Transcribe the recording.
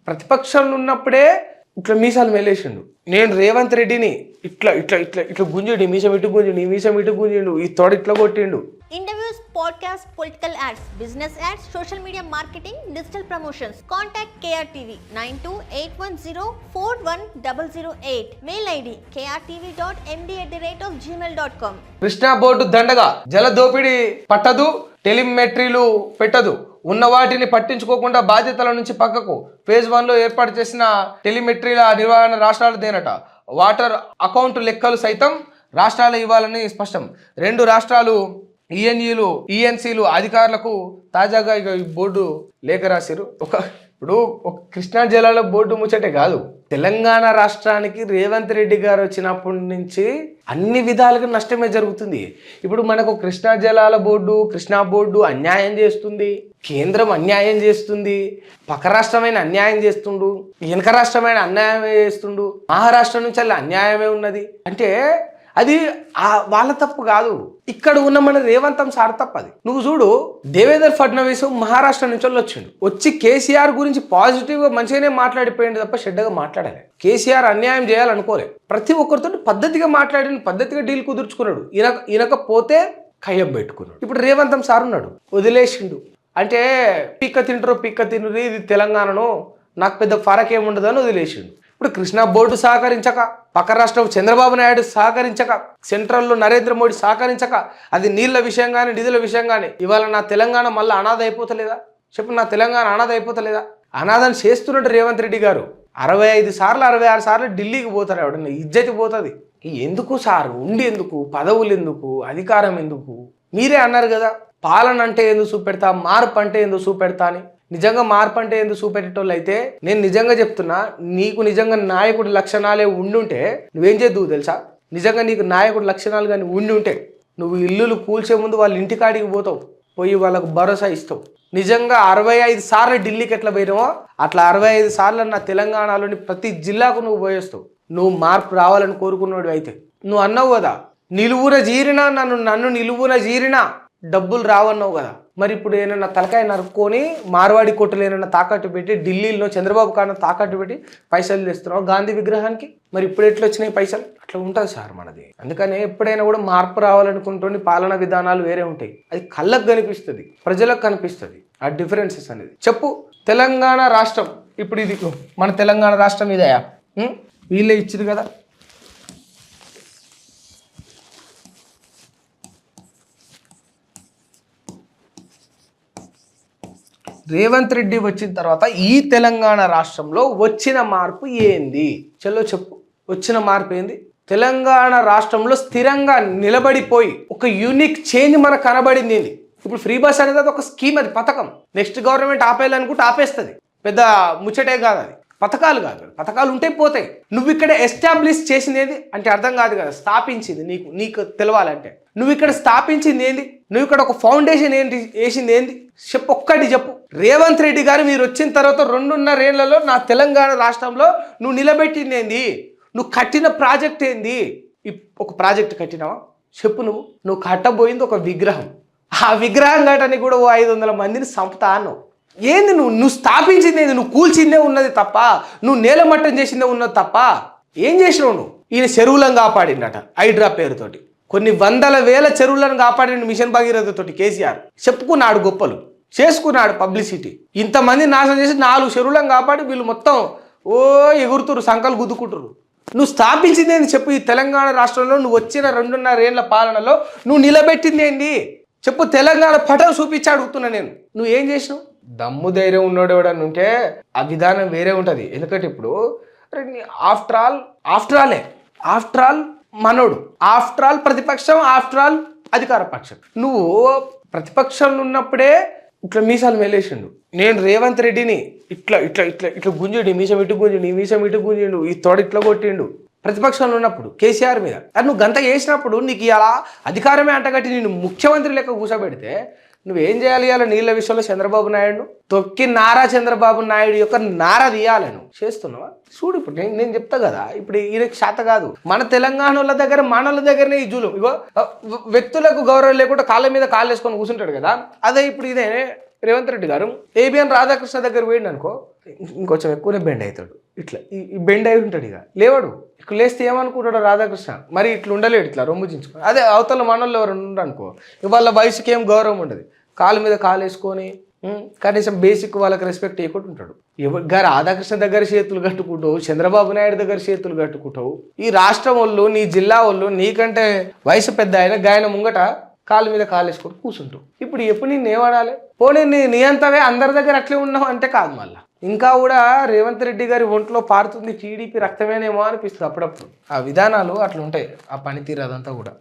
ప్రతిపక్షంలో ఉన్నప్పుడే ఇట్లా మీసాలు మేలేసిండు. నేను రేవంత్ రెడ్డిని ఇట్లా ఇట్లా ఇట్లా ఇట్లా గుంజిండు, మీసం ఇటు గుంజిండు, ఈ మీసం ఇటు గుంజిండు, ఈ తోడ ఇట్లా కొట్టిండు. Interviews, podcasts, political ads, business ads, social media marketing, digital promotions. Contact KRTV 9281041008. Mail ID krtv.md@gmail.com. Krishna board దండగా జల దోపిడీ పట్టదు, టెలిమెట్రీలు పెట్టదు, ఉన్న వాటిని పట్టించుకోకుండా బాధ్యతల నుంచి పక్కకు. ఫేజ్ 1లో ఏర్పాటు చేసిన టెలిమెట్రీల నిర్వహణ రాష్ట్రాలు దేనట. వాటర్ అకౌంట్ లెక్కలు సైతం రాష్ట్రాలు ఇవ్వాలని స్పష్టం. 2 రాష్ట్రాలు ఈఎన్సీలు అధికారులకు తాజాగా ఇక ఈ బోర్డు లేఖ రాశారు. ఇప్పుడు ఒక కృష్ణా జిల్లాలో బోర్డు ముచ్చటే కాదు, తెలంగాణ రాష్ట్రానికి రేవంత్ రెడ్డి గారు వచ్చినప్పటి నుంచి అన్ని విధాలుగా నష్టమే జరుగుతుంది. ఇప్పుడు మనకు కృష్ణా జలాల బోర్డు, కృష్ణా బోర్డు అన్యాయం చేస్తుంది, కేంద్రం అన్యాయం చేస్తుంది, పక్క రాష్ట్రమైన అన్యాయం చేస్తుండు, వెనక రాష్ట్రమైన అన్యాయం చేస్తుండు, మహారాష్ట్ర నుంచి అలా అన్యాయమే ఉన్నది. అంటే అది వాళ్ళ తప్పు కాదు, ఇక్కడ ఉన్న మన రేవంతం సార్ తప్పది. నువ్వు చూడు, దేవేంద్ర ఫడ్నవీస్ మహారాష్ట్ర నుంచి వచ్చి కేసీఆర్ గురించి పాజిటివ్గా మంచిగానే మాట్లాడిపోయింది తప్ప చెడ్డగా మాట్లాడాలి. కేసీఆర్ అన్యాయం చేయాలనుకోలే, ప్రతి ఒక్కరితో పద్ధతిగా మాట్లాడి పద్ధతిగా డీల్ కుదుర్చుకున్నాడు. ఈనకపోతే కయ్యం పెట్టుకున్నాడు. ఇప్పుడు రేవంతం సార్ ఉన్నాడు, వదిలేసిండు. అంటే పిక్క తింటారు ఇది తెలంగాణను, నాకు పెద్ద ఫరక్ ఏముండదు అని వదిలేసిండు. ఇప్పుడు కృష్ణా బోర్డు సహకరించక, పక్క రాష్ట్రం చంద్రబాబు నాయుడు సహకరించక, సెంట్రల్లో నరేంద్ర మోడీ సహకరించక, అది నీళ్ళ విషయం కానీ నిధుల విషయం కానీ ఇవాళ నా తెలంగాణ మళ్ళీ అనాథ అయిపోతలేదా? చెప్పు, నా తెలంగాణ అనాథ అయిపోతలేదా? అనాథని చేస్తున్నట్టు రేవంత్ రెడ్డి గారు 65 సార్లు 66 సార్లు ఢిల్లీకి పోతారు. ఎవడన్నా ఇజ్జతి పోతుంది. ఎందుకు సార్ ఉండి, ఎందుకు పదవులు, ఎందుకు అధికారం, ఎందుకు? మీరే అన్నారు కదా, పాలన అంటే ఎందుకు చూపెడతా, మార్పు అంటే ఎందుకు చూపెడతా అని. నిజంగా మార్పు అంటే ఎందుకు చూపెట్టేటోళ్ళు అయితే నేను నిజంగా చెప్తున్నా, నీకు నిజంగా నాయకుడి లక్షణాలే ఉండుంటే నువ్వేం చేద్దువు తెలుసా? నిజంగా నీకు నాయకుడి లక్షణాలు కానీ ఉండుంటే నువ్వు ఇల్లులు కూల్చే ముందు వాళ్ళ ఇంటికాడికి పోతావు, పోయి వాళ్ళకు భరోసా ఇస్తావు. నిజంగా 65 సార్లు ఢిల్లీకి ఎట్లా పోయినావో అట్లా 65 సార్లు నా తెలంగాణలోని ప్రతి జిల్లాకు నువ్వు పోయేస్తావు. నువ్వు మార్పు రావాలని కోరుకున్నాడు అయితే. నువ్వు అన్నావు కదా, నిలువున జీరినా నన్ను నిలువున జీరినా డబ్బులు రావన్నావు కదా. మరి ఇప్పుడు ఏమన్నా తలకాయ నరుక్కొని మార్వాడి కొట్టులు ఏమన్నా తాకట్టు పెట్టి ఢిల్లీలో చంద్రబాబు కాన తాకట్టు పెట్టి పైసలు తెస్తున్నావు గాంధీ విగ్రహానికి. మరి ఇప్పుడు ఎట్లా వచ్చినాయి పైసలు? అట్లా ఉంటుంది సార్ మనది. అందుకని ఎప్పుడైనా కూడా మార్పు రావాలనుకుంటుంది, పాలనా విధానాలు వేరే ఉంటాయి. అది కళ్ళకు కనిపిస్తుంది, ప్రజలకు కనిపిస్తుంది ఆ డిఫరెన్సెస్ అనేది. చెప్పు, తెలంగాణ రాష్ట్రం ఇప్పుడు ఇది మన తెలంగాణ రాష్ట్రం ఇదయా? వీళ్ళే ఇచ్చింది కదా. రేవంత్ రెడ్డి వచ్చిన తర్వాత ఈ తెలంగాణ రాష్ట్రంలో వచ్చిన మార్పు ఏంది? చలో చెప్పు, వచ్చిన మార్పు ఏంది? తెలంగాణ రాష్ట్రంలో స్థిరంగా నిలబడిపోయి ఒక యూనిక్ చేంజ్ మనకు కనబడింది ఏంది? ఇప్పుడు ఫ్రీ బస్ అనేది ఒక స్కీమ్, అది పథకం. నెక్స్ట్ గవర్నమెంట్ ఆపేయాలనుకుంటే ఆపేస్తుంది, పెద్ద ముచ్చటే కాదు అది. పథకాలు కాదు, పథకాలు ఉంటే పోతాయి. నువ్వు ఇక్కడ ఎస్టాబ్లిష్ చేసింది ఏంది అంటే అర్థం కాదు కదా, స్థాపించింది. నీకు తెలవాలంటే నువ్వు ఇక్కడ స్థాపించింది ఏంది, నువ్వు ఇక్కడ ఒక ఫౌండేషన్ ఏంటి వేసింది ఏంది చెప్పు, ఒక్కటి చెప్పు. రేవంత్ రెడ్డి గారు మీరు వచ్చిన తర్వాత 2.5 ఏళ్లలో నా తెలంగాణ రాష్ట్రంలో నువ్వు నిలబెట్టింది ఏంది, నువ్వు కట్టిన ప్రాజెక్ట్ ఏంది? ఒక ప్రాజెక్ట్ కట్టినావా చెప్పు. నువ్వు కట్టబోయింది ఒక విగ్రహం. ఆ విగ్రహం కట్టని కూడా 500 మందిని చంపుతా అన్నావు. ఏంది నువ్వు స్థాపించింది ఏంది? నువ్వు కూల్చిందే ఉన్నది తప్ప, నువ్వు నేలమట్టం చేసిందే ఉన్నది తప్ప ఏం చేసినావు నువ్వు? ఈయన చెరువులను కాపాడిండట హైడ్రా పేరుతోటి, కొన్ని 100,000 చెరువులను కాపాడిన మిషన్ భగీరథ తోటి కేసీఆర్ చెప్పుకున్నాడు, గొప్పలు చేసుకున్నాడు, పబ్లిసిటీ. ఇంతమంది నాశనం చేసి 4 చెరువులను కాపాడి వీళ్ళు మొత్తం ఎగురుతురు, సంకలు గుద్దుకుంటురు. నువ్వు స్థాపించింది ఏంది చెప్పు? ఈ తెలంగాణ రాష్ట్రంలో నువ్వు వచ్చిన 2.5 ఏళ్ల పాలనలో నువ్వు నిలబెట్టింది ఏంది చెప్పు. తెలంగాణ పటం చూపించి అడుగుతున్నా నేను. నువ్వు ఏం చేసినావు? దమ్ము ధైర్యం ఉన్నాడు ఎవడని ఉంటే ఆ విధానం వేరే ఉంటుంది. ఎందుకంటే ఇప్పుడు ఆఫ్టర్ ఆల్ మనోడు, ఆఫ్టర్ ఆల్ ప్రతిపక్షం, ఆఫ్టర్ ఆల్ అధికార పక్షం. నువ్వు ప్రతిపక్షంలో ఉన్నప్పుడే ఇట్లా మీసాలు మేలేసిండు. నేను రేవంత్ రెడ్డిని ఇట్లా ఇట్లా ఇట్లా ఇట్లా గుంజిండు, మీసం ఇటు గుంజిండు, ఈ మీసం ఇటు గుంజిండు, ఈ తోడ ఇట్లా కొట్టిండు ప్రతిపక్షంలో ఉన్నప్పుడు కేసీఆర్ మీద. అది నువ్వు గంత చేసినప్పుడు నీకు ఇలా అధికారమే అంటగట్టి నేను ముఖ్యమంత్రి లెక్క కూర్చోబెడితే నువ్వేం చేయాలి? ఇలా నీళ్ళ విషయంలో చంద్రబాబు నాయుడు తొక్కి నారా చంద్రబాబు నాయుడు యొక్క నార తీయాలి. నువ్వు చేస్తున్నావా? చూడు, ఇప్పుడు నేను చెప్తా కదా, ఇప్పుడు ఈయనకి శాత కాదు. మన తెలంగాణ వాళ్ళ దగ్గర, మనోళ్ళ దగ్గరనే ఈ జూలు. ఇగో వ్యక్తులకు గౌరవం లేకుండా కాళ్ళ మీద కాళ్ళు వేసుకొని కూర్చుంటాడు కదా, అదే ఇప్పుడు ఇదే రేవంత్ రెడ్డి గారు ఏబిఎన్ రాధాకృష్ణ దగ్గర పోయిండు అనుకో, ఇంకొంచెం ఎక్కువనే బెండ్ అవుతాడు. ఇట్లా ఈ బెండ్ అయి ఉంటాడు, ఇక లేవాడు. ఇక్కడ లేస్తే ఏమనుకుంటాడు రాధాకృష్ణ, మరి ఇట్లా ఉండలేడు, ఇట్లా రొమ్ము చించుకొని. అదే అవతల మనల్లో ఎవరు ఉండరు అనుకో, వాళ్ళ వయసుకి ఏం గౌరవం ఉండదు, కాలు మీద కాలు వేసుకొని కనీసం బేసిక్ వాళ్ళకి రెస్పెక్ట్ ఇవ్వకుండా ఉంటాడు. రాధాకృష్ణ దగ్గర చేతులు కట్టుకుంటావు, చంద్రబాబు నాయుడు దగ్గర చేతులు కట్టుకుంటావు. ఈ రాష్ట్రం వాళ్ళు, నీ జిల్లా వాళ్ళు, నీకంటే వయసు పెద్ద ఆయన గాయన ముంగట కాలు మీద కాలు వేసుకొని కూర్చుంటావు. ఇప్పుడు ఎప్పుడు నేను ఏమనాలి? పోనీ నీ అంతవే అందరి దగ్గర అట్లే ఉన్నావు అంటే కాదు. మళ్ళీ ఇంకా కూడా రేవంత్ రెడ్డి గారి ఒంట్లో పారుతుంది టీడీపీ రక్తమేనేమో అనిపిస్తుంది అప్పుడప్పుడు. ఆ విధానాలు అట్లా ఉంటాయి, ఆ పనితీరు అదంతా కూడా.